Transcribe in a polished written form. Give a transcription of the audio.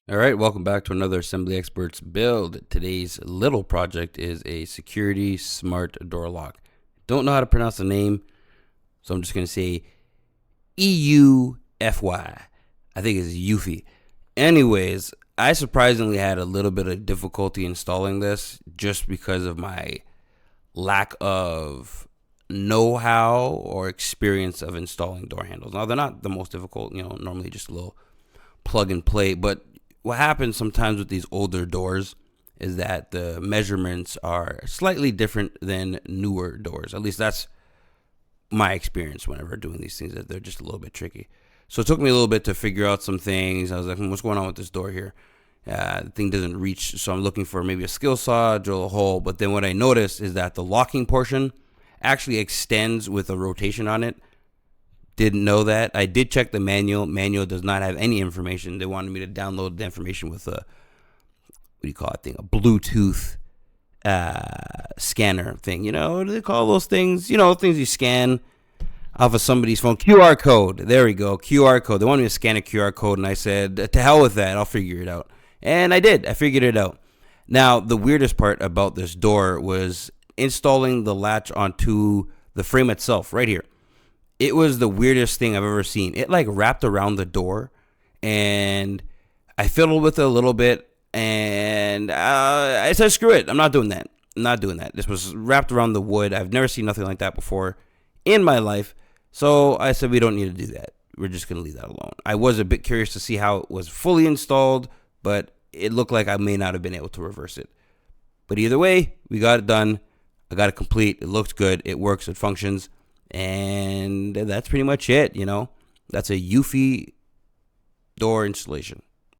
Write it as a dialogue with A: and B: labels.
A: All right, welcome back to another Assembly Experts build. Today's little project is a security smart door lock. Don't know how to pronounce the name, so I'm just going to say EUFY. I think it's EUFY. Anyways, I surprisingly had a little bit of difficulty installing this just because of my lack of know-how or experience of installing door handles. Now, they're not the most difficult, normally just a little plug and play, but what happens sometimes with these older doors is that the measurements are slightly different than newer doors. At least that's my experience whenever doing these things, that they're just a little bit tricky. So it took me a little bit to figure out some things. I was like, what's going on with this door here? The thing doesn't reach, so I'm looking for maybe a skill saw, drill a hole. But then what I noticed is that the locking portion actually extends with a rotation on it. Didn't know that. I did check the manual. Manual does not have any information. They wanted me to download the information with a, a Bluetooth scanner thing. What do they call those things? Things you scan off of somebody's phone. QR code. There we go. QR code. They wanted me to scan a QR code, and I said, to hell with that. I'll figure it out. And I did. I figured it out. Now, the weirdest part about this door was installing the latch onto the frame itself right here. It was the weirdest thing I've ever seen. It wrapped around the door, and I fiddled with it a little bit, and I said, screw it. I'm not doing that. This was wrapped around the wood. I've never seen nothing like that before in my life. So I said, we don't need to do that. We're just going to leave that alone. I was a bit curious to see how it was fully installed, but it looked like I may not have been able to reverse it. But either way, we got it done. I got it complete. It looks good. It works. It functions. And that's pretty much it, That's a EUFY door installation.